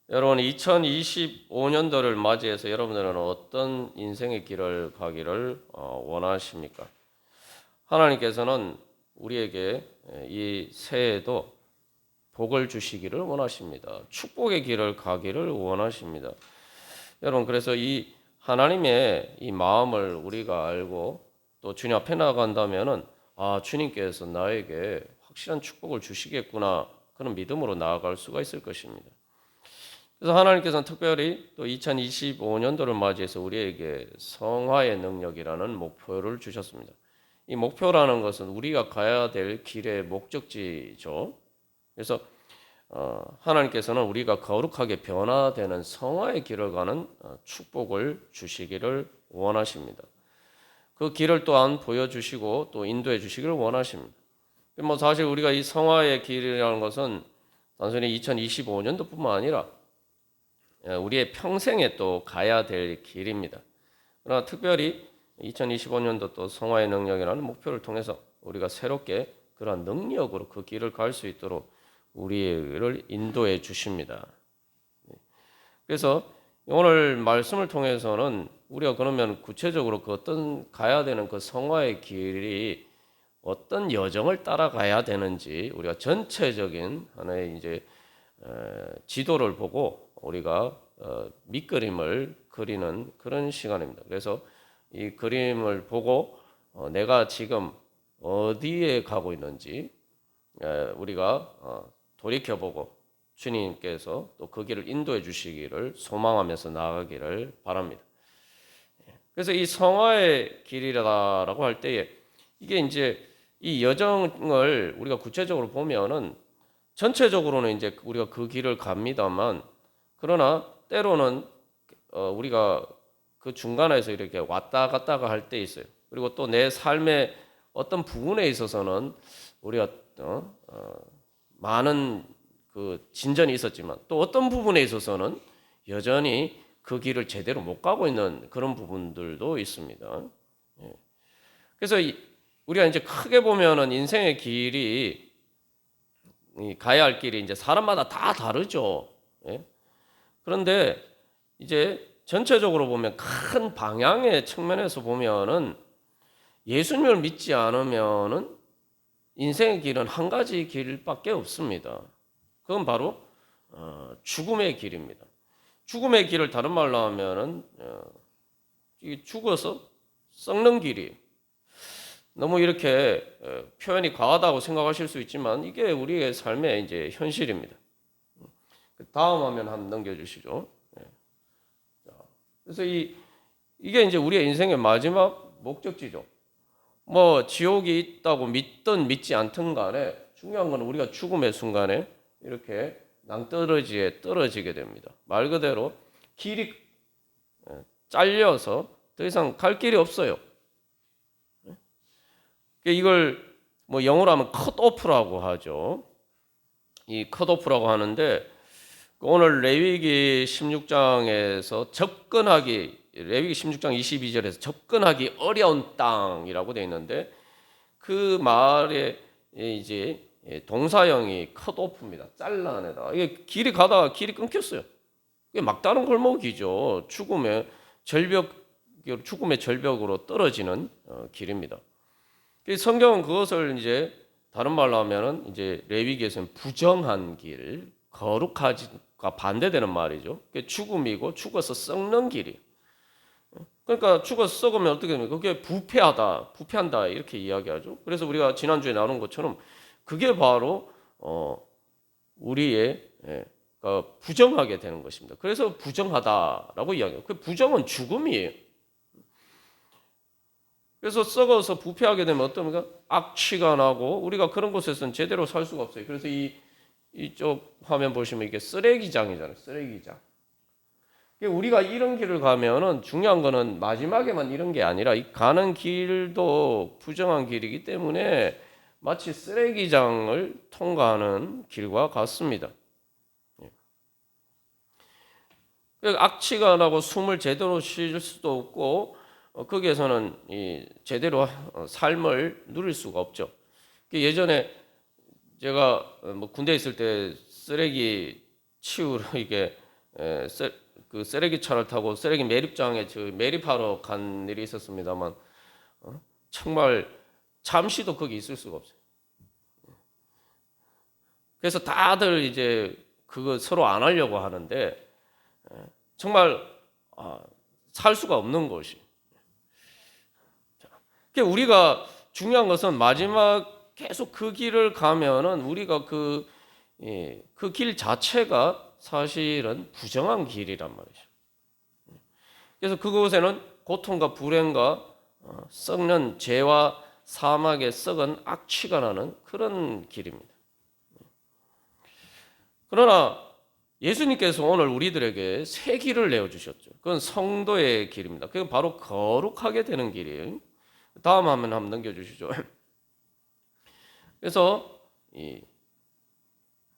여러분 2025년도를 맞이해서 여러분들은 어떤 인생의 길을 가기를 원하십니까? 하나님께서는 우리에게 이 새해에도 복을 주시기를 원하십니다. 축복의 길을 가기를 원하십니다. 여러분 그래서 이 하나님의 이 마음을 우리가 알고 또 주님 앞에 나간다면은 주님께서 나에게 확실한 축복을 주시겠구나 그런 믿음으로 나아갈 수가 있을 것입니다. 그래서 하나님께서는 특별히 또 2025년도를 맞이해서 우리에게 성화의 능력이라는 목표를 주셨습니다. 이 목표라는 것은 우리가 가야 될 길의 목적지죠. 그래서 하나님께서는 우리가 거룩하게 변화되는 성화의 길을 가는 축복을 주시기를 원하십니다. 그 길을 또한 보여주시고 또 인도해 주시기를 원하십니다. 사실 우리가 이 성화의 길이라는 것은 단순히 2025년도뿐만 아니라 우리의 평생에 또 가야 될 길입니다. 그러나 특별히 2025년도 또 성화의 능력이라는 목표를 통해서 우리가 새롭게 그러한 능력으로 그 길을 갈 수 있도록 우리를 인도해 주십니다. 그래서 오늘 말씀을 통해서는 우리가 그러면 구체적으로 그 어떤 가야 되는 그 성화의 길이 어떤 여정을 따라가야 되는지 우리가 전체적인 하나의 이제 지도를 보고 우리가 밑그림을 그리는 그런 시간입니다. 그래서 이 그림을 보고 내가 지금 어디에 가고 있는지 우리가 돌이켜보고 주님께서 또 그 길을 인도해 주시기를 소망하면서 나아가기를 바랍니다. 그래서 이 성화의 길이라고 할 때에 이게 이제 이 여정을 우리가 구체적으로 보면은 전체적으로는 이제 우리가 그 길을 갑니다만 그러나 때로는 우리가 그 중간에서 이렇게 왔다 갔다가 할 때 있어요. 그리고 또 내 삶의 어떤 부분에 있어서는 우리가 많은 그 진전이 있었지만 또 어떤 부분에 있어서는 여전히 그 길을 제대로 못 가고 있는 그런 부분들도 있습니다. 그래서 우리가 이제 크게 보면은 인생의 길이 가야 할 길이 이제 사람마다 다 다르죠. 그런데 이제 전체적으로 보면 큰 방향의 측면에서 보면은 예수님을 믿지 않으면은 인생의 길은 한 가지 길밖에 없습니다. 그건 바로 죽음의 길입니다. 죽음의 길을 다른 말로 하면은 죽어서 썩는 길이 너무 이렇게 표현이 과하다고 생각하실 수 있지만 이게 우리의 삶의 이제 현실입니다. 다음 화면 한번 넘겨주시죠. 그래서 이게 이제 우리의 인생의 마지막 목적지죠. 지옥이 있다고 믿든 믿지 않든 간에 중요한 건 우리가 죽음의 순간에 이렇게 낭떠러지에 떨어지게 됩니다. 말 그대로 길이 잘려서 더 이상 갈 길이 없어요. 이걸 영어로 하면 컷오프라고 하죠. 이 컷오프라고 하는데 오늘 레위기 16장에서 레위기 16장 22절에서 접근하기 어려운 땅이라고 되어 있는데 그 말에 이제 동사형이 컷오프입니다. 잘라내다. 이게 길이 가다가 길이 끊겼어요. 이게 막다른 골목이죠. 죽음의 절벽으로 떨어지는 길입니다. 성경은 그것을 이제 다른 말로 하면은 이제 레위기에서는 부정한 길, 거룩하지가 반대되는 말이죠. 죽음이고 죽어서 썩는 길이. 그러니까 죽어서 썩으면 어떻게 됩니까? 그게 부패한다 이렇게 이야기하죠. 그래서 우리가 지난주에 나눈 것처럼 그게 바로 우리의 부정하게 되는 것입니다. 그래서 부정하다라고 이야기해요. 그 부정은 죽음이에요. 그래서 썩어서 부패하게 되면 어떻습니까? 악취가 나고 우리가 그런 곳에서는 제대로 살 수가 없어요. 그래서 이쪽 화면 보시면 이게 쓰레기장이잖아요. 쓰레기장. 우리가 이런 길을 가면은 중요한 거는 마지막에만 이런 게 아니라 이 가는 길도 부정한 길이기 때문에 마치 쓰레기장을 통과하는 길과 같습니다. 악취가 나고 숨을 제대로 쉴 수도 없고 거기에서는 제대로 삶을 누릴 수가 없죠. 예전에 제가 군대에 있을 때 쓰레기 치우러 이게 그 쓰레기 차를 타고 쓰레기 매립장에 매립하러 간 일이 있었습니다만 정말 잠시도 거기 있을 수가 없어요. 그래서 다들 이제 그거 서로 안 하려고 하는데 정말 살 수가 없는 것이. 그러니까 우리가 중요한 것은 마지막 계속 그 길을 가면은 우리가 그 길 자체가 사실은 부정한 길이란 말이죠. 그래서 그곳에는 고통과 불행과 썩는 죄와 사막의 썩은 악취가 나는 그런 길입니다. 그러나 예수님께서 오늘 우리들에게 새 길을 내어주셨죠. 그건 성도의 길입니다. 그건 바로 거룩하게 되는 길이에요. 다음 화면 한번 넘겨주시죠. 그래서 이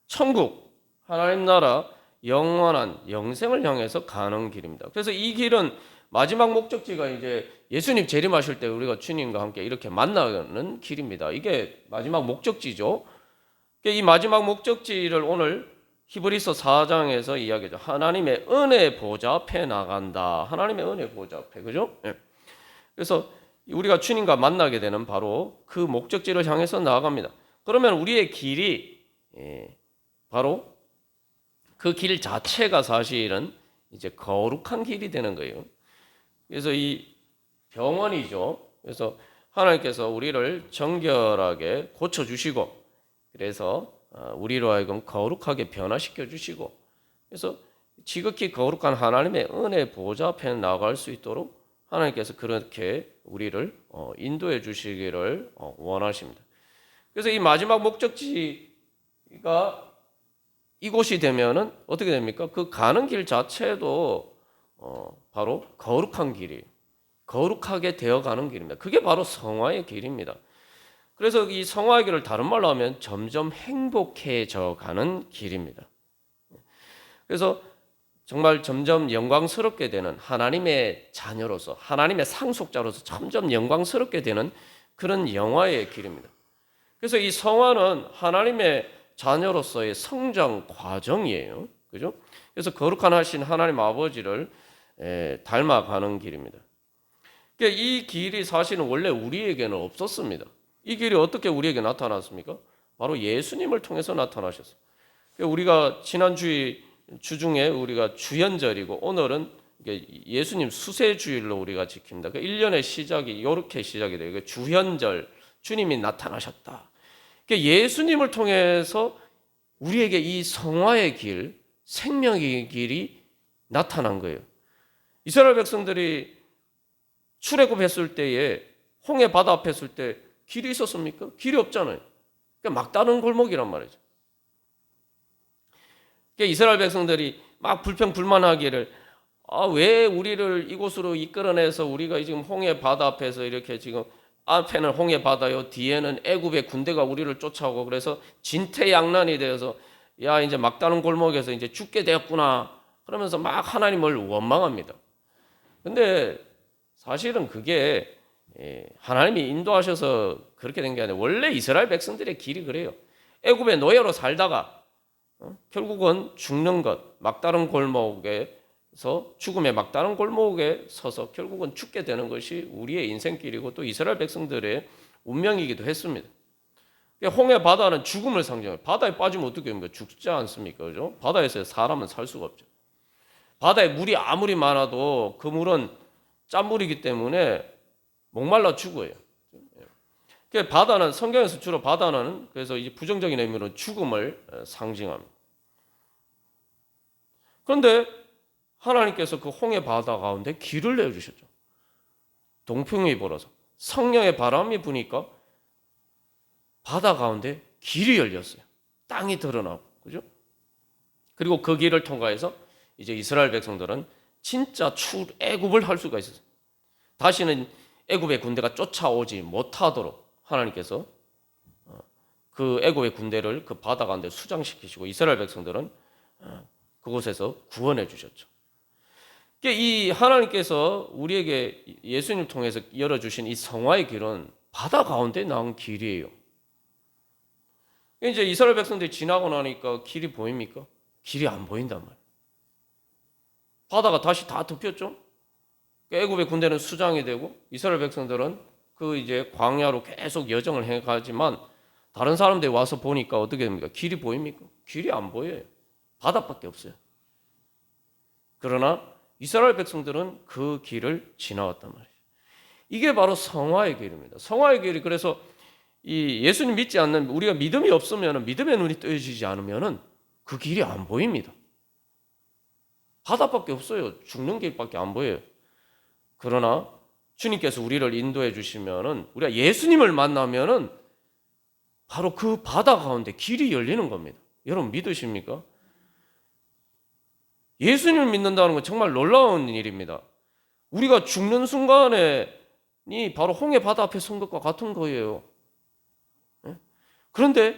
천국, 하나님 나라, 영원한 영생을 향해서 가는 길입니다. 그래서 이 길은 마지막 목적지가 이제 예수님 재림하실 때 우리가 주님과 함께 이렇게 만나는 길입니다. 이게 마지막 목적지죠. 이 마지막 목적지를 오늘 히브리서 4장에서 이야기하죠. 하나님의 은혜 보좌 앞에 나간다. 하나님의 은혜 보좌 앞에, 그죠? 네. 그래서 우리가 주님과 만나게 되는 바로 그 목적지를 향해서 나아갑니다. 그러면 우리의 길이 바로 그 길 자체가 사실은 이제 거룩한 길이 되는 거예요. 그래서 이 병원이죠. 그래서 하나님께서 우리를 정결하게 고쳐주시고, 그래서 우리로 하여금 거룩하게 변화시켜 주시고, 그래서 지극히 거룩한 하나님의 은혜 보좌 앞에 나갈 수 있도록 하나님께서 그렇게 우리를 인도해 주시기를 원하십니다. 그래서 이 마지막 목적지가 이곳이 되면은 어떻게 됩니까? 그 가는 길 자체도 바로 거룩한 길이에요. 거룩하게 되어가는 길입니다. 그게 바로 성화의 길입니다. 그래서 이 성화의 길을 다른 말로 하면 점점 행복해져 가는 길입니다. 그래서 정말 점점 영광스럽게 되는 하나님의 자녀로서, 하나님의 상속자로서 점점 영광스럽게 되는 그런 영화의 길입니다. 그래서 이 성화는 하나님의 자녀로서의 성장 과정이에요. 그죠? 그래서 거룩한 하신 하나님 아버지를 닮아가는 길입니다. 그러니까 이 길이 사실은 원래 우리에게는 없었습니다. 이 길이 어떻게 우리에게 나타났습니까? 바로 예수님을 통해서 나타나셨어요. 우리가 지난 주중에 우리가 주연절이고 오늘은 예수님 수세주일로 우리가 지킵니다. 1년의 시작이 이렇게 시작이 돼요. 주연절, 주님이 나타나셨다. 예수님을 통해서 우리에게 이 성화의 길, 생명의 길이 나타난 거예요. 이스라엘 백성들이 출애굽했을 때에 홍해 바다 앞에 했을 때 길이 있었습니까? 길이 없잖아요. 막다른 골목이란 말이죠. 이스라엘 백성들이 막 불평불만하기를 왜 우리를 이곳으로 이끌어내서 우리가 지금 홍해 바다 앞에서 이렇게 지금 앞에는 홍해 바다요, 뒤에는 애굽의 군대가 우리를 쫓아오고 그래서 진퇴양난이 되어서 야 이제 막다른 골목에서 이제 죽게 되었구나 그러면서 막 하나님을 원망합니다. 근데 사실은 그게 하나님이 인도하셔서 그렇게 된 게 아니라 원래 이스라엘 백성들의 길이 그래요. 애굽의 노예로 살다가 결국은 죽는 것, 막다른 골목에서 죽음의 막다른 골목에 서서 결국은 죽게 되는 것이 우리의 인생길이고 또 이스라엘 백성들의 운명이기도 했습니다. 홍해 바다는 죽음을 상징해요. 바다에 빠지면 어떻게 됩니까? 죽지 않습니까? 그죠? 바다에서 사람은 살 수가 없죠. 바다에 물이 아무리 많아도 그 물은 짠물이기 때문에 목말라 죽어요. 바다는 성경에서 주로 바다는 그래서 이제 부정적인 의미로 죽음을 상징합니다. 그런데 하나님께서 그 홍해 바다 가운데 길을 내주셨죠. 동풍이 불어서 성령의 바람이 부니까 바다 가운데 길이 열렸어요. 땅이 드러나고, 그죠? 그리고 그 길을 통과해서 이제 이스라엘 백성들은 진짜 출애굽을 할 수가 있었어요. 다시는 애굽의 군대가 쫓아오지 못하도록 하나님께서 그 애굽의 군대를 그 바다 가운데 수장시키시고 이스라엘 백성들은 그곳에서 구원해 주셨죠. 이 하나님께서 우리에게 예수님을 통해서 열어주신 이 성화의 길은 바다 가운데 나온 길이에요. 이제 이스라엘 백성들이 지나고 나니까 길이 보입니까? 길이 안 보인단 말이에요. 바다가 다시 다 덮였죠. 애굽의 군대는 수장이 되고 이스라엘 백성들은 그 이제 광야로 계속 여정을 해가지만 다른 사람들이 와서 보니까 어떻게 됩니까? 길이 보입니까? 길이 안 보여요. 바다밖에 없어요. 그러나 이스라엘 백성들은 그 길을 지나왔단 말이에요. 이게 바로 성화의 길입니다. 성화의 길이 그래서 이 예수님 믿지 않는 우리가 믿음이 없으면 믿음의 눈이 뜨여지지 않으면 그 길이 안 보입니다. 바다밖에 없어요. 죽는 길밖에 안 보여요. 그러나 주님께서 우리를 인도해 주시면은 우리가 예수님을 만나면은 바로 그 바다 가운데 길이 열리는 겁니다. 여러분 믿으십니까? 예수님을 믿는다는 건 정말 놀라운 일입니다. 우리가 죽는 순간에 바로 홍해 바다 앞에 선 것과 같은 거예요. 그런데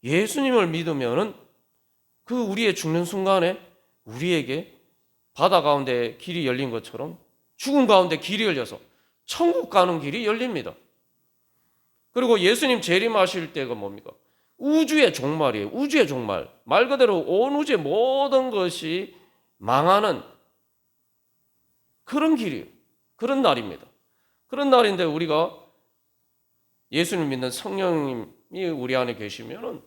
예수님을 믿으면은 그 우리의 죽는 순간에 우리에게 바다 가운데 길이 열린 것처럼 죽음 가운데 길이 열려서 천국 가는 길이 열립니다. 그리고 예수님 재림하실 때가 뭡니까? 우주의 종말이에요. 우주의 종말. 말 그대로 온 우주의 모든 것이 망하는 그런 길이에요. 그런 날입니다. 그런 날인데 우리가 예수님 믿는 성령님이 우리 안에 계시면은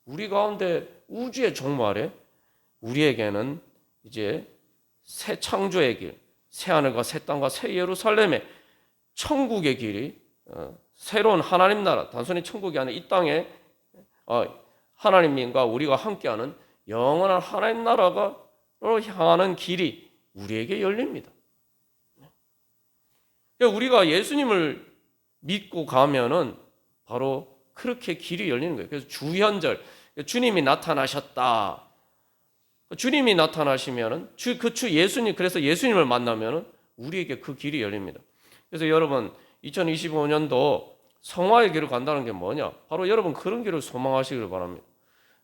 우리 가운데 우주의 종말에 우리에게는 이제 새 창조의 길, 새 하늘과 새 땅과 새 예루살렘의 천국의 길이 새로운 하나님 나라, 단순히 천국이 아니라 이 땅에 하나님과 우리가 함께하는 영원한 하나님 나라로 향하는 길이 우리에게 열립니다. 우리가 예수님을 믿고 가면은 바로 그렇게 길이 열리는 거예요. 그래서 주현절, 주님이 나타나셨다. 주님이 나타나시면은 그래서 예수님을 만나면은 우리에게 그 길이 열립니다. 그래서 여러분 2025년도 성화의 길을 간다는 게 뭐냐? 바로 여러분 그런 길을 소망하시기를 바랍니다.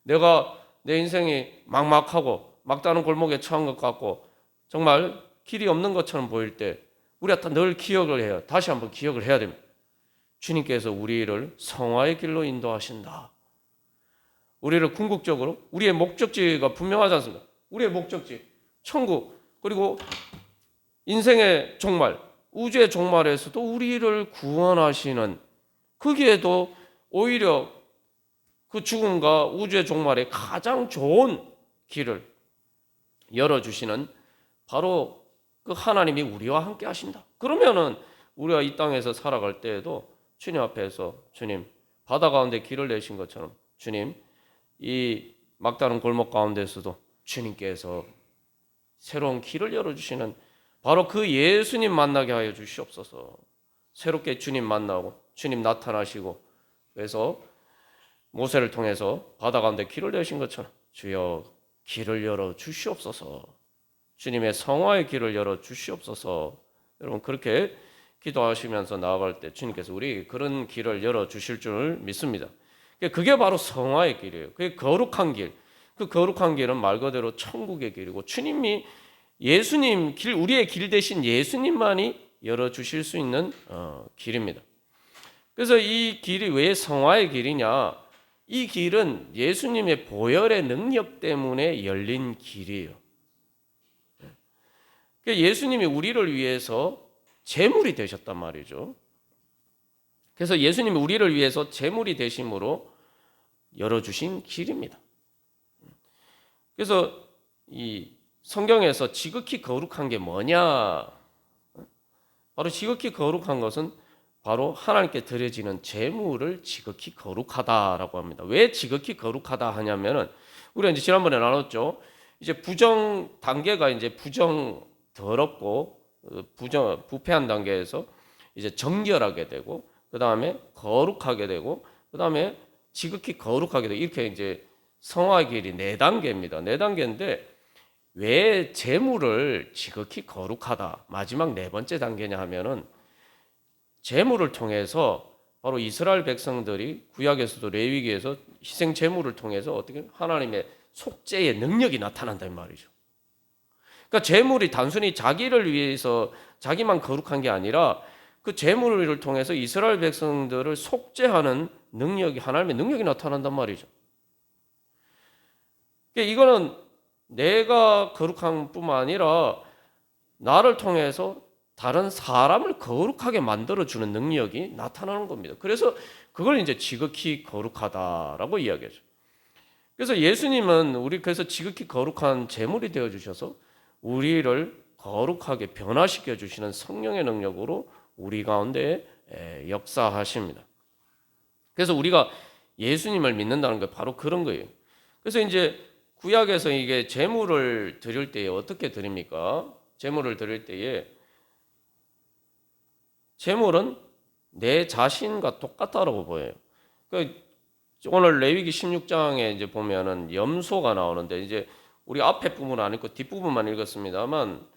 내가 내 인생이 막막하고 막다른 골목에 처한 것 같고 정말 길이 없는 것처럼 보일 때 우리가 늘 기억을 해요. 다시 한번 기억을 해야 됩니다. 주님께서 우리를 성화의 길로 인도하신다. 우리를 궁극적으로 우리의 목적지가 분명하지 않습니까? 우리의 목적지, 천국, 그리고 인생의 종말, 우주의 종말에서도 우리를 구원하시는 거기에도 오히려 그 죽음과 우주의 종말에 가장 좋은 길을 열어주시는 바로 그 하나님이 우리와 함께 하신다. 그러면은 우리가 이 땅에서 살아갈 때에도 주님 앞에서 주님 바다 가운데 길을 내신 것처럼 주님 이 막다른 골목 가운데서도 주님께서 새로운 길을 열어주시는 바로 그 예수님 만나게 하여 주시옵소서. 새롭게 주님 만나고 주님 나타나시고 그래서 모세를 통해서 바다 가운데 길을 내신 것처럼 주여 길을 열어 주시옵소서. 주님의 성화의 길을 열어 주시옵소서. 여러분 그렇게 기도하시면서 나아갈 때 주님께서 우리에게 그런 길을 열어 주실 줄 믿습니다. 그게 바로 성화의 길이에요. 그게 거룩한 길. 그 거룩한 길은 말 그대로 천국의 길이고 주님이 예수님 길, 우리의 길 대신 예수님만이 열어주실 수 있는 길입니다. 그래서 이 길이 왜 성화의 길이냐? 이 길은 예수님의 보혈의 능력 때문에 열린 길이에요. 예수님이 우리를 위해서 제물이 되셨단 말이죠. 그래서 예수님이 우리를 위해서 제물이 되심으로 열어주신 길입니다. 그래서 이 성경에서 지극히 거룩한 게 뭐냐? 바로 지극히 거룩한 것은 바로 하나님께 드려지는 제물을 지극히 거룩하다라고 합니다. 왜 지극히 거룩하다 하냐면은 우리가 이제 지난번에 나눴죠. 이제 부정 단계가 이제 부정 더럽고 부패한 단계에서 이제 정결하게 되고 그 다음에 거룩하게 되고 그 다음에 지극히 거룩하게 되고 이렇게 이제 성화의 길이 4단계입니다. 4단계인데 왜 제물을 지극히 거룩하다 마지막 4번째 단계냐 하면은 제물을 통해서 바로 이스라엘 백성들이 구약에서도 레위기에서 희생 제물을 통해서 어떻게 하나님의 속죄의 능력이 나타난다는 말이죠. 그러니까 제물이 단순히 자기를 위해서 자기만 거룩한 게 아니라 그 제물을 통해서 이스라엘 백성들을 속죄하는 능력이 하나님의 능력이 나타난단 말이죠. 그러니까 이거는 내가 거룩한 뿐만 아니라 나를 통해서 다른 사람을 거룩하게 만들어주는 능력이 나타나는 겁니다. 그래서 그걸 이제 지극히 거룩하다라고 이야기하죠. 그래서 예수님은 그래서 지극히 거룩한 제물이 되어주셔서 우리를 거룩하게 변화시켜 주시는 성령의 능력으로 우리 가운데 역사하십니다. 그래서 우리가 예수님을 믿는다는 게 바로 그런 거예요. 그래서 이제 구약에서 이게 제물을 드릴 때에 어떻게 드립니까? 제물을 드릴 때에 제물은 내 자신과 똑같다라고 보여요. 오늘 레위기 16장에 이제 보면은 염소가 나오는데 이제 우리 앞에 부분은 안 읽고 뒷부분만 읽었습니다만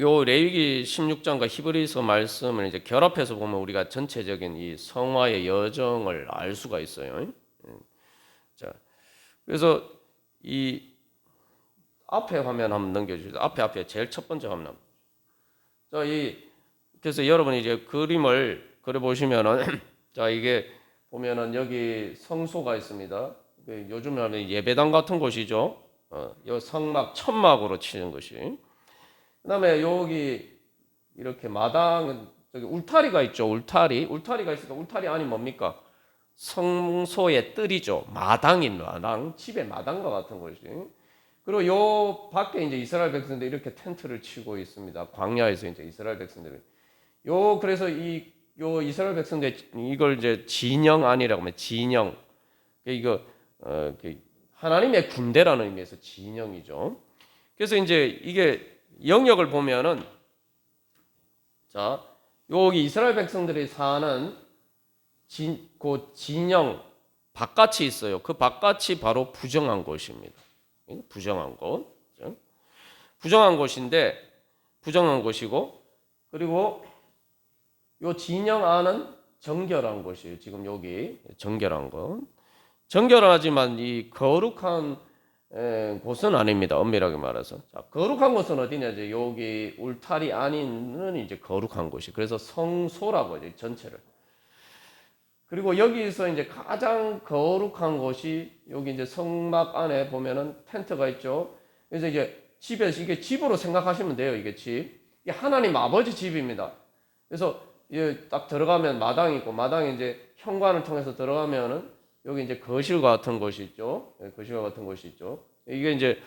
요 레위기 16장과 히브리서 말씀을 이제 결합해서 보면 우리가 전체적인 이 성화의 여정을 알 수가 있어요. 자, 그래서 이 앞에 화면 한번 넘겨주세요. 앞에 제일 첫 번째 화면. 자, 그래서 여러분이 이제 그림을 그려 보시면은 자, 이게 보면은 여기 성소가 있습니다. 요즘 하면 예배당 같은 곳이죠. 요 성막 천막으로 치는 것이. 그다음에 여기 이렇게 마당 저기 울타리가 있죠. 울타리가 있으니까 울타리 안이 뭡니까? 성소의 뜰이죠. 마당, 집의 마당과 같은 것이. 그리고 요 밖에 이제 이스라엘 백성들이 이렇게 텐트를 치고 있습니다. 광야에서 이제 이스라엘 백성들이. 그래서 요 이스라엘 백성들 이걸 이제 진영안이라고 하면 진영. 이거 하나님의 군대라는 의미에서 진영이죠. 그래서 이제 이게 영역을 보면은 자, 여기 이스라엘 백성들이 사는 그 진영 바깥이 있어요. 그 바깥이 바로 부정한 곳입니다. 부정한 곳. 부정한 곳인데 부정한 곳이고 그리고 요 진영 안은 정결한 곳이에요. 지금 여기 정결한 곳. 정결하지만 이 거룩한 곳은 아닙니다. 엄밀하게 말해서. 자, 거룩한 곳은 어디냐? 이제 여기 울타리 안에는 이제 거룩한 곳이. 그래서 성소라고 이제 전체를. 그리고 여기서 이제 가장 거룩한 곳이 여기 이제 성막 안에 보면은 텐트가 있죠. 그래서 이제 집에서 이게 집으로 생각하시면 돼요. 이게 집. 이게 하나님 아버지 집입니다. 그래서 딱 들어가면 마당이 있고 마당에 이제 현관을 통해서 들어가면은 여기 이제 거실과 같은 곳이 있죠. 거실과 같은 곳이 있죠. 이게 이제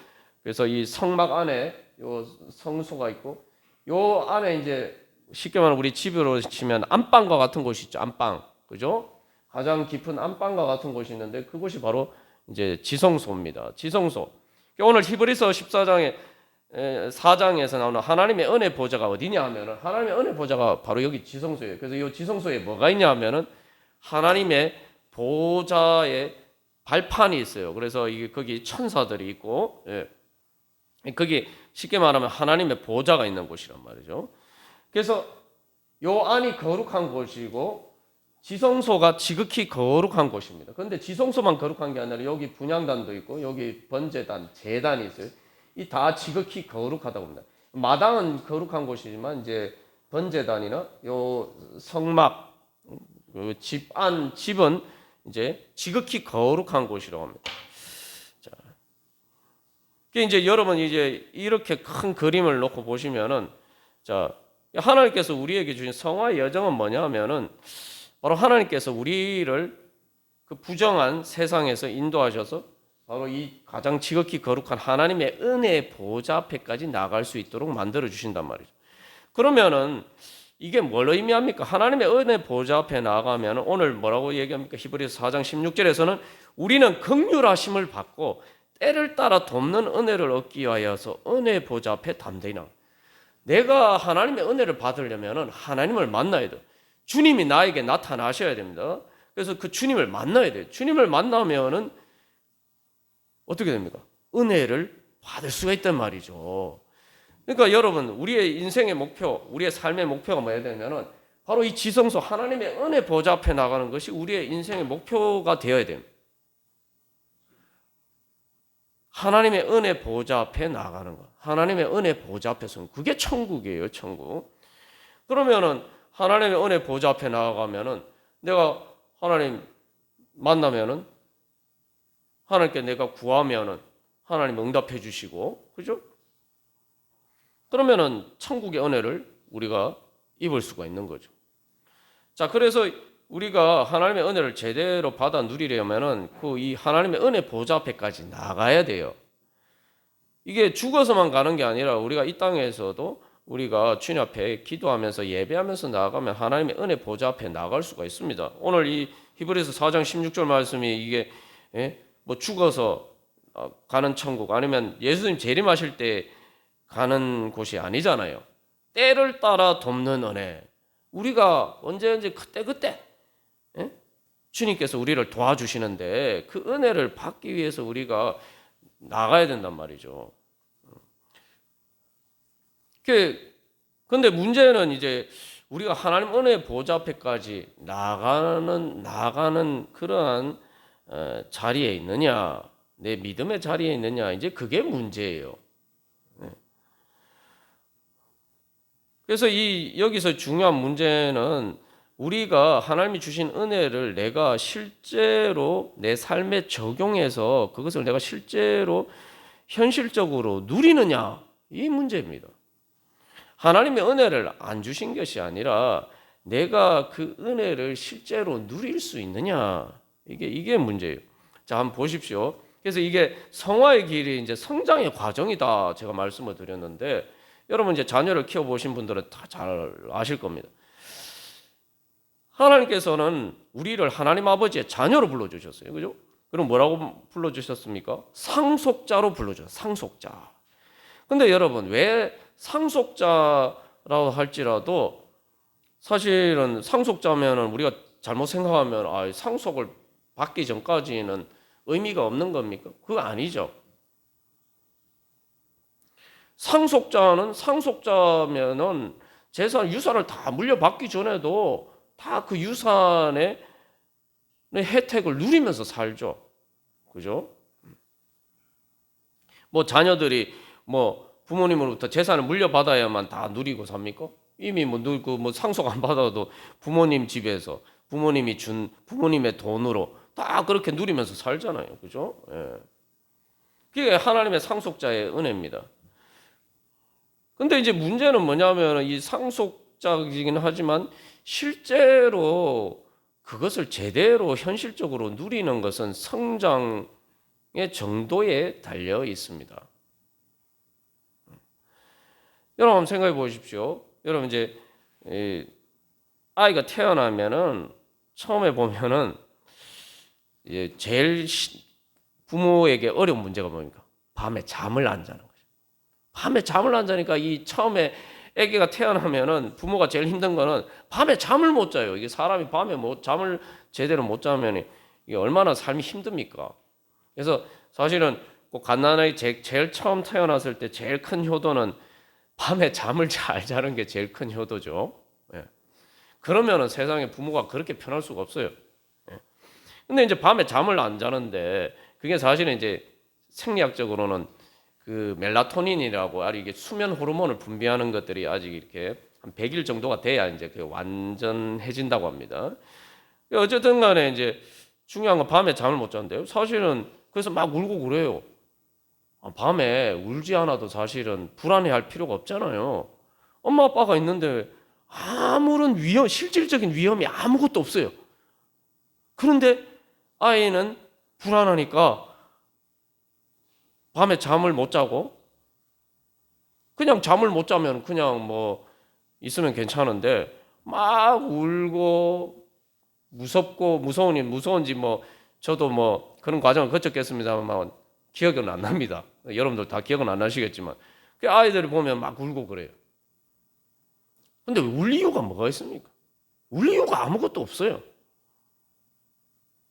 그래서 이 성막 안에 요 성소가 있고 요 안에 이제 쉽게 말하면 우리 집으로 치면 안방과 같은 곳이 있죠. 안방. 그죠? 가장 깊은 안방과 같은 곳이 있는데 그곳이 바로 이제 지성소입니다. 지성소. 오늘 히브리서 14장에 4장에서 나오는 하나님의 은혜 보좌가 어디냐 하면은 하나님의 은혜 보좌가 바로 여기 지성소예요. 그래서 이 지성소에 뭐가 있냐 하면은 하나님의 보좌에 발판이 있어요. 그래서 이게 거기 천사들이 있고, 거기 쉽게 말하면 하나님의 보좌가 있는 곳이란 말이죠. 그래서 요 안이 거룩한 곳이고 지성소가 지극히 거룩한 곳입니다. 그런데 지성소만 거룩한 게 아니라 여기 분향단도 있고 여기 번제단, 제단이 있어요. 이 다 지극히 거룩하다고 합니다. 마당은 거룩한 곳이지만 이제 번제단이나 요 성막, 집은 이제 지극히 거룩한 곳이라고 합니다. 자, 이제 여러분 이제 이렇게 큰 그림을 놓고 보시면은 자, 하나님께서 우리에게 주신 성화의 여정은 뭐냐면은 바로 하나님께서 우리를 그 부정한 세상에서 인도하셔서 바로 이 가장 지극히 거룩한 하나님의 은혜의 보좌 앞에까지 나갈 수 있도록 만들어 주신단 말이죠. 그러면은 이게 뭘 의미합니까? 하나님의 은혜 보좌 앞에 나가면 오늘 뭐라고 얘기합니까? 히브리서 4장 16절에서는 우리는 긍휼하심을 받고 때를 따라 돕는 은혜를 얻기 위하여서 은혜 보좌 앞에 담대히 나가. 내가 하나님의 은혜를 받으려면 하나님을 만나야 돼. 주님이 나에게 나타나셔야 됩니다. 그래서 그 주님을 만나야 돼요. 주님을 만나면은 어떻게 됩니까? 은혜를 받을 수가 있단 말이죠. 그러니까 여러분, 우리의 인생의 목표, 우리의 삶의 목표가 뭐야 되냐면은 바로 이 지성소 하나님의 은혜 보좌 앞에 나가는 것이 우리의 인생의 목표가 되어야 돼요. 하나님의 은혜 보좌 앞에 나가는 거. 하나님의 은혜 보좌 앞에서는 그게 천국이에요, 천국. 그러면은 하나님의 은혜 보좌 앞에 나가면은 내가 하나님 만나면은 하나님께 내가 구하면은 하나님 응답해 주시고, 그죠? 그러면은 천국의 은혜를 우리가 입을 수가 있는 거죠. 자, 그래서 우리가 하나님의 은혜를 제대로 받아 누리려면은 그 이 하나님의 은혜 보좌 앞에까지 나가야 돼요. 이게 죽어서만 가는 게 아니라 우리가 이 땅에서도 우리가 주님 앞에 기도하면서 예배하면서 나아가면 하나님의 은혜 보좌 앞에 나갈 수가 있습니다. 오늘 이 히브리서 4장 16절 말씀이 이게 뭐 죽어서 가는 천국 아니면 예수님 재림하실 때 가는 곳이 아니잖아요. 때를 따라 돕는 은혜. 우리가 언제 그때 주님께서 우리를 도와주시는데 그 은혜를 받기 위해서 우리가 나가야 된단 말이죠. 근데 문제는 이제 우리가 하나님 은혜 보좌 앞에까지 나가는 그러한 자리에 있느냐, 내 믿음의 자리에 있느냐, 이제 그게 문제예요. 그래서 여기서 중요한 문제는 우리가 하나님이 주신 은혜를 내가 실제로 내 삶에 적용해서 그것을 내가 실제로 현실적으로 누리느냐, 이 문제입니다. 하나님의 은혜를 안 주신 것이 아니라 내가 그 은혜를 실제로 누릴 수 있느냐, 이게 문제예요. 자, 한번 보십시오. 그래서 이게 성화의 길이 이제 성장의 과정이다, 제가 말씀을 드렸는데, 여러분 이제 자녀를 키워보신 분들은 다 잘 아실 겁니다. 하나님께서는 우리를 하나님 아버지의 자녀로 불러주셨어요. 그죠? 그럼 뭐라고 불러주셨습니까? 상속자로 불러주셨어요. 상속자. 근데 여러분, 왜 상속자라고 할지라도 사실은 상속자면은 우리가 잘못 생각하면 상속을 받기 전까지는 의미가 없는 겁니까? 그거 아니죠. 상속자면은 유산을 다 물려받기 전에도 다 그 유산의 혜택을 누리면서 살죠. 그죠? 뭐 자녀들이 뭐 부모님으로부터 재산을 물려받아야만 다 누리고 삽니까? 이미 뭐 상속 안 받아도 부모님 집에서 부모님이 준 부모님의 돈으로 다 그렇게 누리면서 살잖아요. 그죠? 예. 그게 하나님의 상속자의 은혜입니다. 근데 이제 문제는 뭐냐면 이 상속자이긴 하지만 실제로 그것을 제대로 현실적으로 누리는 것은 성장의 정도에 달려 있습니다. 여러분 한번 생각해 보십시오. 여러분 이제 아이가 태어나면은 처음에 보면은 제일 부모에게 어려운 문제가 뭡니까? 밤에 잠을 안 자는 거죠. 밤에 잠을 안 자니까 이 처음에 아기가 태어나면은 부모가 제일 힘든 거는 밤에 잠을 못 자요. 이게 사람이 밤에 잠을 제대로 못 자면 이게 얼마나 삶이 힘듭니까? 그래서 사실은 꼭 갓난아이 제일 처음 태어났을 때 제일 큰 효도는 밤에 잠을 잘 자는 게 제일 큰 효도죠. 예. 그러면은 세상에 부모가 그렇게 편할 수가 없어요. 예. 근데 이제 밤에 잠을 안 자는데 그게 사실은 이제 생리학적으로는 그 멜라토닌이라고 아주 이게 수면 호르몬을 분비하는 것들이 아직 이렇게 한 100일 정도가 돼야 이제 그 완전해진다고 합니다. 어쨌든 간에 이제 중요한 건 밤에 잠을 못 자는데요. 사실은 그래서 막 울고 그래요. 밤에 울지 않아도 사실은 불안해할 필요가 없잖아요. 엄마 아빠가 있는데 아무런 실질적인 위험이 아무것도 없어요. 그런데 아이는 불안하니까 밤에 잠을 못 자고 그냥 잠을 못 자면 그냥 뭐 있으면 괜찮은데 막 울고 무섭고 무서운지 뭐 저도 뭐 그런 과정을 거쳤겠습니다만 기억은 안 납니다. 여러분들 다 기억은 안 나시겠지만 그 아이들을 보면 막 울고 그래요. 근데 울 이유가 뭐가 있습니까? 울 이유가 아무것도 없어요.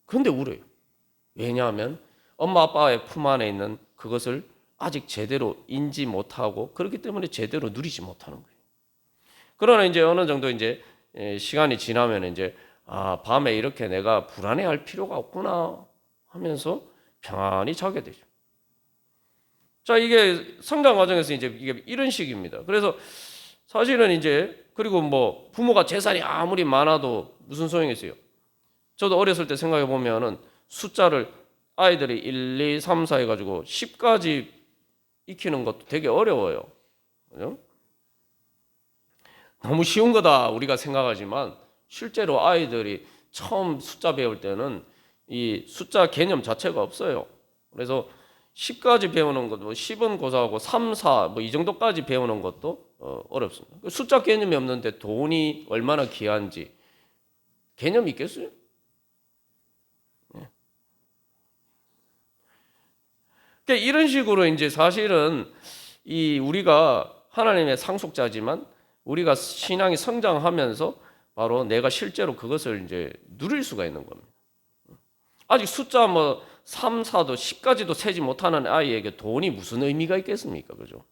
그런데 울어요. 왜냐하면 엄마 아빠의 품 안에 있는 그것을 아직 제대로 인지 못하고 그렇기 때문에 제대로 누리지 못하는 거예요. 그러나 이제 어느 정도 이제 시간이 지나면 이제 밤에 이렇게 내가 불안해할 필요가 없구나 하면서 평안히 자게 되죠. 자, 이게 성장 과정에서 이제 이게 이런 식입니다. 그래서 사실은 이제 그리고 뭐 부모가 재산이 아무리 많아도 무슨 소용이 있어요. 저도 어렸을 때 생각해 보면은 숫자를 아이들이 1, 2, 3, 4 해가지고 10까지 익히는 것도 되게 어려워요. 그죠? 너무 쉬운 거다 우리가 생각하지만 실제로 아이들이 처음 숫자 배울 때는 이 숫자 개념 자체가 없어요. 그래서 10까지 배우는 것도 10은 고사하고 3, 4 뭐 이 정도까지 배우는 것도 어렵습니다. 숫자 개념이 없는데 돈이 얼마나 귀한지 개념이 있겠어요? 그러니까 이런 식으로 이제 사실은 이 우리가 하나님의 상속자지만 우리가 신앙이 성장하면서 바로 내가 실제로 그것을 이제 누릴 수가 있는 겁니다. 아직 숫자 뭐 3, 4도 10까지도 세지 못하는 아이에게 돈이 무슨 의미가 있겠습니까? 그죠?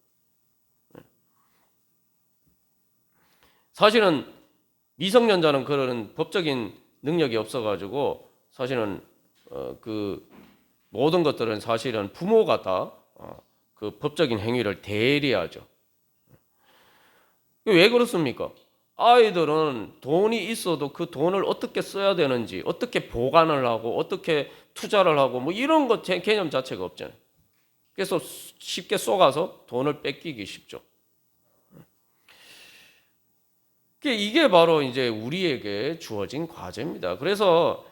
사실은 미성년자는 그런 법적인 능력이 없어가지고 사실은 그 모든 것들은 사실은 부모가 다 그 법적인 행위를 대리하죠. 왜 그렇습니까? 아이들은 돈이 있어도 그 돈을 어떻게 써야 되는지, 어떻게 보관을 하고, 어떻게 투자를 하고, 뭐 이런 것 개념 자체가 없잖아요. 그래서 쉽게 쏘가서 돈을 뺏기기 쉽죠. 이게 바로 이제 우리에게 주어진 과제입니다. 그래서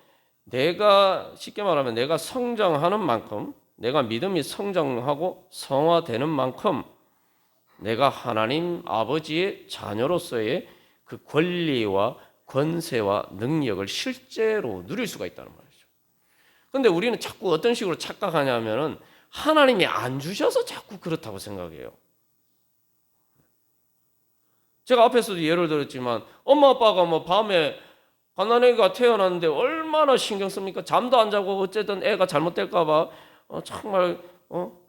내가 쉽게 말하면 내가 성장하는 만큼, 내가 믿음이 성장하고 성화되는 만큼 내가 하나님 아버지의 자녀로서의 그 권리와 권세와 능력을 실제로 누릴 수가 있다는 말이죠. 그런데 우리는 자꾸 어떤 식으로 착각하냐면은 하나님이 안 주셔서 자꾸 그렇다고 생각해요. 제가 앞에서도 예를 들었지만 엄마 아빠가 뭐 밤에 갓난아기가 태어났는데 얼마나 신경 씁니까? 잠도 안 자고 어쨌든 애가 잘못될까 봐 정말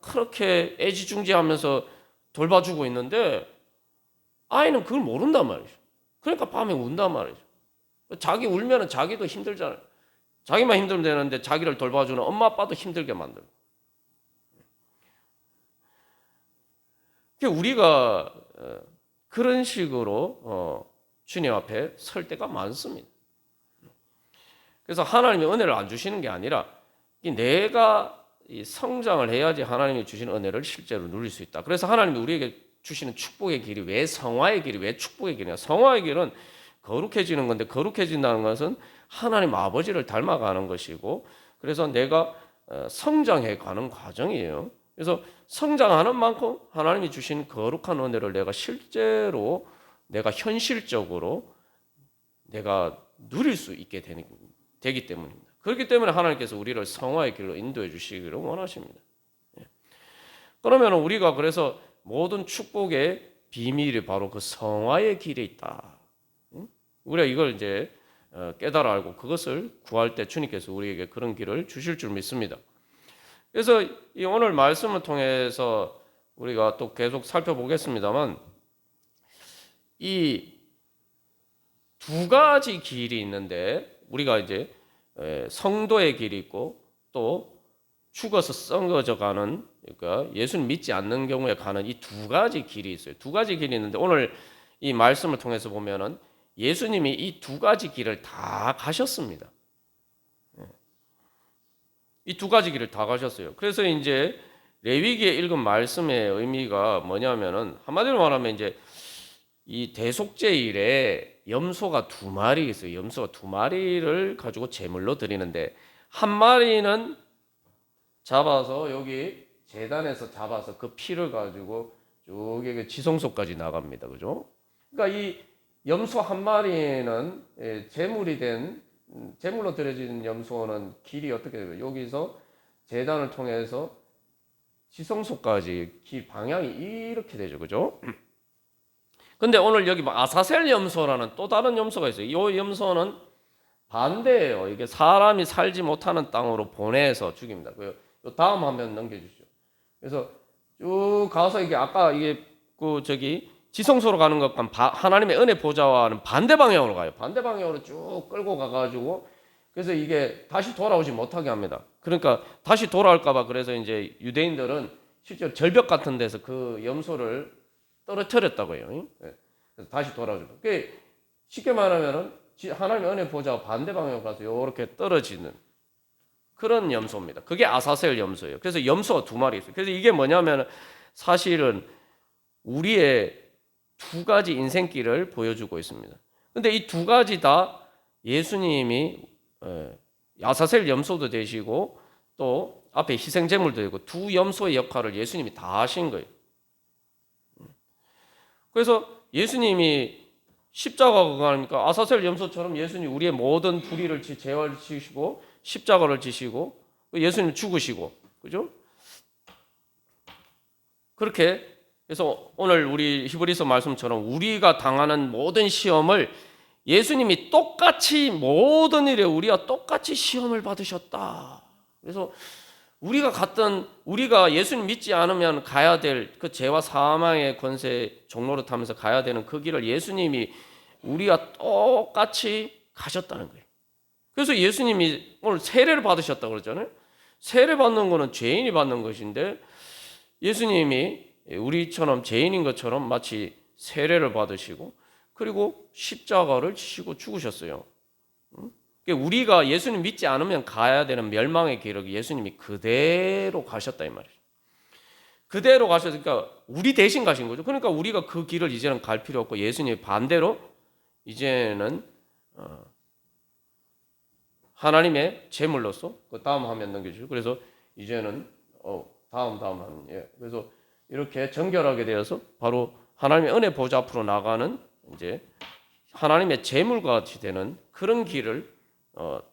그렇게 애지중지하면서 돌봐주고 있는데 아이는 그걸 모른단 말이죠. 그러니까 밤에 운단 말이죠. 자기 울면은 자기도 힘들잖아요. 자기만 힘들면 되는데 자기를 돌봐주는 엄마 아빠도 힘들게 만들고. 우리가 그런 식으로 주님 앞에 설 때가 많습니다. 그래서 하나님이 은혜를 안 주시는 게 아니라 내가 성장을 해야지 하나님이 주신 은혜를 실제로 누릴 수 있다. 그래서 하나님이 우리에게 주시는 축복의 길이 왜 성화의 길이 왜 축복의 길이냐? 성화의 길은 거룩해지는 건데 거룩해진다는 것은 하나님 아버지를 닮아가는 것이고 그래서 내가 성장해 가는 과정이에요. 그래서 성장하는 만큼 하나님이 주신 거룩한 은혜를 내가 실제로 내가 현실적으로 내가 누릴 수 있게 되기 때문입니다. 그렇기 때문에 하나님께서 우리를 성화의 길로 인도해 주시기를 원하십니다. 그러면 우리가 그래서 모든 축복의 비밀이 바로 그 성화의 길에 있다. 우리가 이걸 이제 깨달아 알고 그것을 구할 때 주님께서 우리에게 그런 길을 주실 줄 믿습니다. 그래서 이 오늘 말씀을 통해서 우리가 또 계속 살펴보겠습니다만 이 두 가지 길이 있는데 우리가 이제 성도의 길이 있고 또 죽어서 썩어져 가는 그러니까 예수님 믿지 않는 경우에 가는 이 두 가지 길이 있어요. 두 가지 길이 있는데 오늘 이 말씀을 통해서 보면은 예수님이 이 두 가지 길을 다 가셨습니다. 이 두 가지 길을 다 가셨어요. 그래서 이제 레위기에 읽은 말씀의 의미가 뭐냐면은 한마디로 말하면 이제 이 대속죄일에 염소가 두 마리 있어요. 염소가 두 마리를 가지고 제물로 드리는데 한 마리는 잡아서 여기 제단에서 잡아서 그 피를 가지고 쭉 지성소까지 나갑니다. 그죠? 그러니까 이 염소 한 마리는 제물로 드려진 염소는 길이 어떻게 돼요? 여기서 제단을 통해서 지성소까지 길 방향이 이렇게 되죠. 그죠? 근데 오늘 여기 아사셀 염소라는 또 다른 염소가 있어요. 이 염소는 반대예요. 이게 사람이 살지 못하는 땅으로 보내서 죽입니다. 다음 화면 넘겨주시죠. 그래서 쭉 가서 이게 아까 이게 지성소로 가는 것과 하나님의 은혜 보좌와는 반대 방향으로 가요. 반대 방향으로 쭉 끌고 가가지고 그래서 이게 다시 돌아오지 못하게 합니다. 그러니까 다시 돌아올까봐 그래서 이제 유대인들은 실제로 절벽 같은 데서 그 염소를 떨어뜨렸다고 해요. 그래서 다시 돌아오죠. 쉽게 말하면은 하나님의 은혜 보좌와 반대 방향으로 가서 이렇게 떨어지는. 그런 염소입니다. 그게 아사셀 염소예요. 그래서 염소가 두 마리 있어요. 그래서 이게 뭐냐면 사실은 우리의 두 가지 인생길을 보여주고 있습니다. 근데 이 두 가지 다 예수님이 아사셀 염소도 되시고 또 앞에 희생제물도 되고 두 염소의 역할을 예수님이 다 하신 거예요. 그래서 예수님이 십자가가 가니까 아사셀 염소처럼 예수님 우리의 모든 불의를 제어를 지시고 십자가를 지시고 예수님 죽으시고 그죠? 그렇게 해서 오늘 우리 히브리서 말씀처럼 우리가 당하는 모든 시험을 예수님이 똑같이 모든 일에 우리와 똑같이 시험을 받으셨다. 그래서 우리가 예수님 믿지 않으면 가야 될 그 죄와 사망의 권세 종로를 타면서 가야 되는 그 길을 예수님이 우리와 똑같이 가셨다는 거예요. 그래서 예수님이 오늘 세례를 받으셨다고 그러잖아요. 세례 받는 거는 죄인이 받는 것인데 예수님이 우리처럼 죄인인 것처럼 마치 세례를 받으시고 그리고 십자가를 지시고 죽으셨어요. 우리가 예수님 믿지 않으면 가야 되는 멸망의 길을 예수님이 그대로 가셨다 이 말이에요. 그대로 가셨으니까 우리 대신 가신 거죠. 그러니까 우리가 그 길을 이제는 갈 필요 없고 예수님이 반대로 이제는 하나님의 제물로서 그 다음 화면 넘겨주시고 그래서 이제는 다음 화면 그래서 이렇게 정결하게 되어서 바로 하나님의 은혜 보좌 앞으로 나가는 이제 하나님의 제물과 같이 되는 그런 길을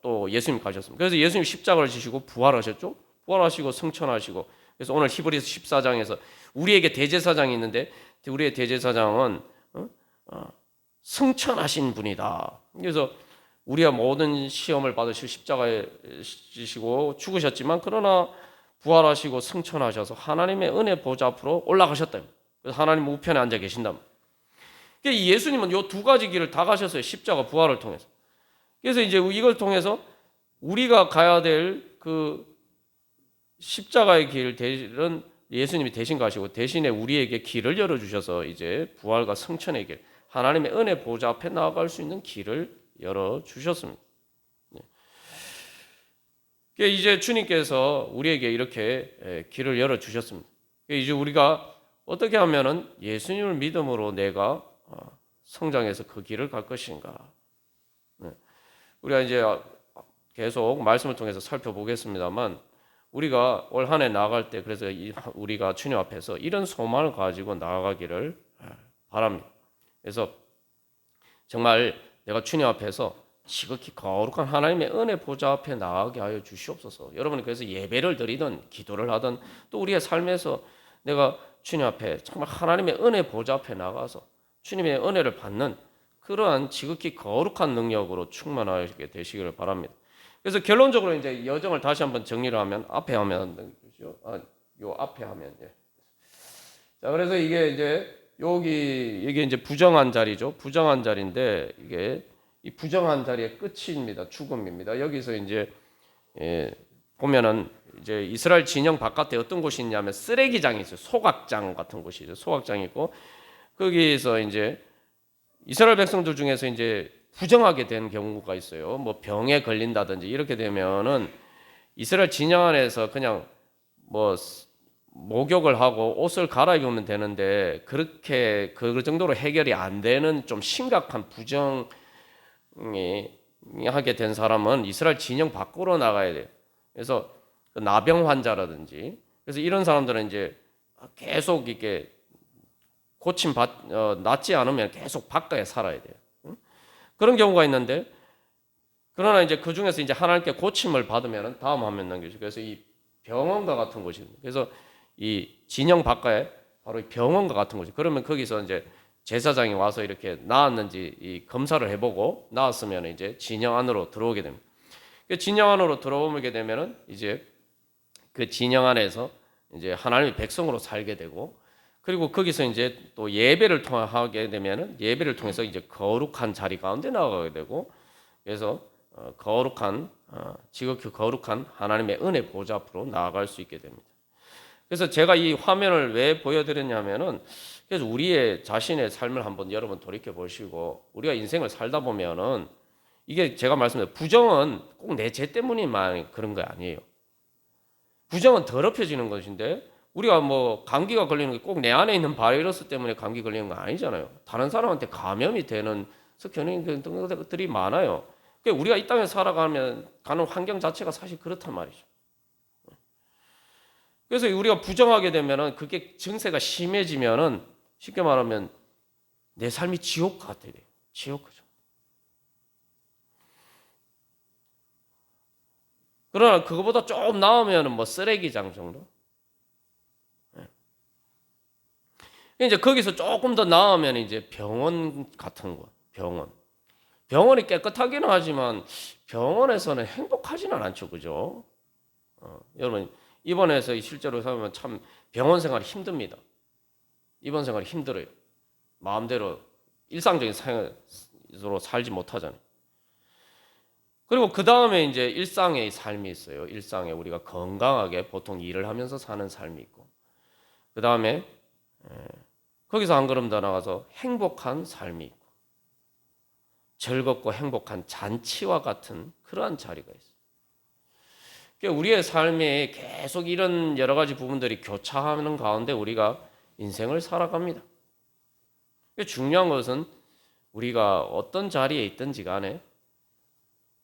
또 예수님 가셨습니다. 그래서 예수님 십자가를 지시고 부활하셨죠. 부활하시고 승천하시고 그래서 오늘 히브리서 14장에서 우리에게 대제사장이 있는데 우리의 대제사장은 승천하신 분이다. 그래서 우리가 모든 시험을 받으시고 십자가에 지시고 죽으셨지만 그러나 부활하시고 승천하셔서 하나님의 은혜 보좌 앞으로 올라가셨다. 그래서 하나님 우편에 앉아 계신다. 그러니까 예수님은 이 두 가지 길을 다 가셨어요. 십자가 부활을 통해서. 그래서 이제 이걸 통해서 우리가 가야 될 그 십자가의 길은 예수님이 대신 가시고 대신에 우리에게 길을 열어주셔서 이제 부활과 승천의 길, 하나님의 은혜 보좌 앞에 나아갈 수 있는 길을 열어주셨습니다. 이제 주님께서 우리에게 이렇게 길을 열어주셨습니다. 이제 우리가 어떻게 하면은 예수님을 믿음으로 내가 성장해서 그 길을 갈 것인가. 우리가 이제 계속 말씀을 통해서 살펴보겠습니다만 우리가 올 한 해 나아갈 때 그래서 우리가 주님 앞에서 이런 소망을 가지고 나아가기를 바랍니다. 그래서 정말 내가 주님 앞에서 지극히 거룩한 하나님의 은혜 보좌 앞에 나아가게 하여 주시옵소서. 여러분이 그래서 예배를 드리든 기도를 하든 또 우리의 삶에서 내가 주님 앞에 정말 하나님의 은혜 보좌 앞에 나가서 주님의 은혜를 받는 그러한 지극히 거룩한 능력으로 충만하게 되시기를 바랍니다. 그래서 결론적으로 이제 여정을 다시 한번 정리를 하면 앞에 하면 요 앞에 하면 자 그래서 이게 이제 이게 이제 부정한 자리죠. 부정한 자리인데 이게 이 부정한 자리의 끝입니다. 죽음입니다. 여기서 이제 보면은 이제 이스라엘 진영 바깥에 어떤 곳이 있냐면 쓰레기장이 있어요. 소각장 같은 곳이죠. 소각장이 있고 거기에서 이제 이스라엘 백성들 중에서 이제 부정하게 된 경우가 있어요. 뭐 병에 걸린다든지 이렇게 되면은 이스라엘 진영 안에서 그냥 뭐 목욕을 하고 옷을 갈아입으면 되는데 그렇게 그 정도로 해결이 안 되는 좀 심각한 부정이 하게 된 사람은 이스라엘 진영 밖으로 나가야 돼요. 그래서 그 나병 환자라든지 그래서 이런 사람들은 이제 계속 이렇게 낫지 않으면 계속 바깥에 살아야 돼요. 그런 경우가 있는데 그러나 이제 그 중에서 이제 하나님께 고침을 받으면 다음 화면 넘겨주죠. 그래서 이 병원과 같은 곳입니다. 그래서 이 진영 바깥에 바로 이 병원과 같은 곳이 그러면 거기서 이제 제사장이 와서 이렇게 나았는지 이 검사를 해보고 나았으면 이제 진영 안으로 들어오게 됩니다. 진영 안으로 들어오게 되면은 이제 그 진영 안에서 이제 하나님의 백성으로 살게 되고 그리고 거기서 이제 또 예배를 통하게 되면은 예배를 통해서 이제 거룩한 자리 가운데 나가게 되고 그래서 거룩한 지극히 거룩한 하나님의 은혜 보좌 앞으로 나아갈 수 있게 됩니다. 그래서 제가 이 화면을 왜 보여드렸냐면은 그래서 우리의 자신의 삶을 한번 여러분 돌이켜 보시고 우리가 인생을 살다 보면은 이게 제가 말씀드린 부정은 꼭 내 죄 때문이만 그런 거 아니에요. 부정은 더럽혀지는 것인데 우리가 뭐 감기가 걸리는 게 꼭 내 안에 있는 바이러스 때문에 감기 걸리는 거 아니잖아요. 다른 사람한테 감염이 되는 것들이 많아요. 그러니까 우리가 이 땅에 살아가는 환경 자체가 사실 그렇단 말이죠. 그래서 우리가 부정하게 되면은 그게 증세가 심해지면은 쉽게 말하면 내 삶이 지옥 같아요. 지옥 같죠. 그러나 그거보다 조금 나으면은 뭐 쓰레기장 정도. 이제 거기서 조금 더 나으면 이제 병원 같은 거. 병원이 깨끗하기는 하지만 병원에서는 행복하지는 않죠, 그죠? 여러분 입원해서 실제로 살면 참 병원 생활이 힘듭니다. 입원 생활이 힘들어요. 마음대로 일상적인 생활로 살지 못하잖아요. 그리고 그 다음에 이제 일상의 삶이 있어요. 일상에 우리가 건강하게 보통 일을 하면서 사는 삶이 있고, 그 다음에 거기서 한 걸음 더 나가서 행복한 삶이 있고, 즐겁고 행복한 잔치와 같은 그러한 자리가 있어요. 그러니까 우리의 삶에 계속 이런 여러 가지 부분들이 교차하는 가운데 우리가 인생을 살아갑니다. 중요한 것은 우리가 어떤 자리에 있든지 간에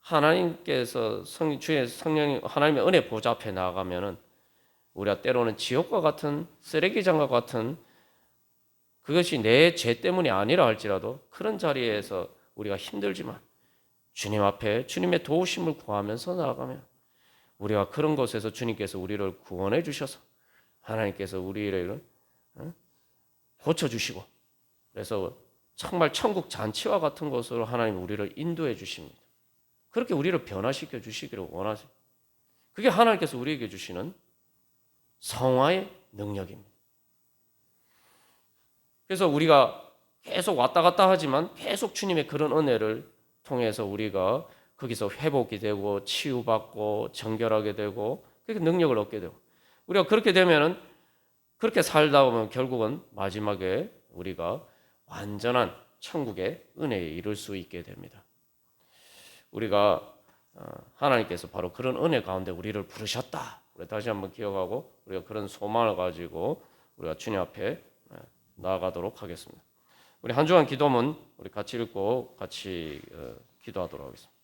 하나님께서 주의 성령 하나님의 은혜 보좌 앞에 나아가면은 우리가 때로는 지옥과 같은 쓰레기장과 같은 그것이 내 죄 때문이 아니라 할지라도 그런 자리에서 우리가 힘들지만 주님 앞에 주님의 도우심을 구하면서 나아가면 우리가 그런 곳에서 주님께서 우리를 구원해 주셔서 하나님께서 우리를 고쳐주시고 그래서 정말 천국 잔치와 같은 곳으로 하나님 우리를 인도해 주십니다. 그렇게 우리를 변화시켜 주시기를 원하세요. 그게 하나님께서 우리에게 주시는 성화의 능력입니다. 그래서 우리가 계속 왔다 갔다 하지만 계속 주님의 그런 은혜를 통해서 우리가 거기서 회복이 되고 치유받고 정결하게 되고 그렇게 능력을 얻게 되고 우리가 그렇게 되면은 그렇게 살다 보면 결국은 마지막에 우리가 완전한 천국의 은혜에 이를 수 있게 됩니다. 우리가 하나님께서 바로 그런 은혜 가운데 우리를 부르셨다. 우리 다시 한번 기억하고 우리가 그런 소망을 가지고 우리가 주님 앞에 나아가도록 하겠습니다. 우리 한 주간 기도문 우리 같이 읽고 같이 기도하도록 하겠습니다.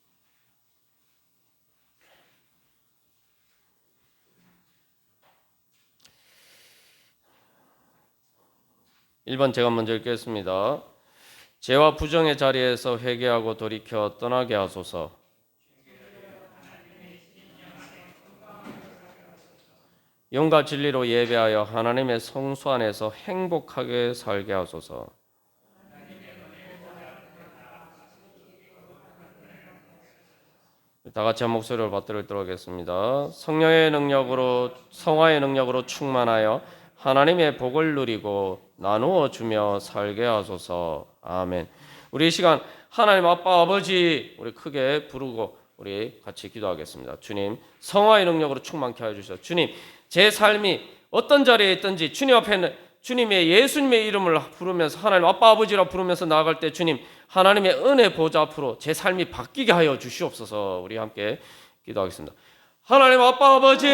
1번 제가 먼저 읽겠습니다. 죄와 부정의 자리에서 회개하고 돌이켜 떠나게 하소서. 영과 진리로 예배하여 하나님의 성수 안에서 행복하게 살게 하소서. 다 같이 한 목소리를 받들도록 하겠습니다. 성령의 능력으로 성화의 능력으로 충만하여 하나님의 복을 누리고 나누어 주며 살게 하소서. 아멘. 우리 이 시간 하나님 아빠 아버지 우리 크게 부르고 우리 같이 기도하겠습니다. 주님 성화의 능력으로 충만케 하여 주셔서 주님 제 삶이 어떤 자리에 있든지 주님 앞에는 주님의 예수님의 이름을 부르면서 하나님 아빠 아버지라 부르면서 나아갈 때 주님 하나님의 은혜 보좌 앞으로 제 삶이 바뀌게 하여 주시옵소서. 우리 함께 기도하겠습니다. 하나님 아빠 아버지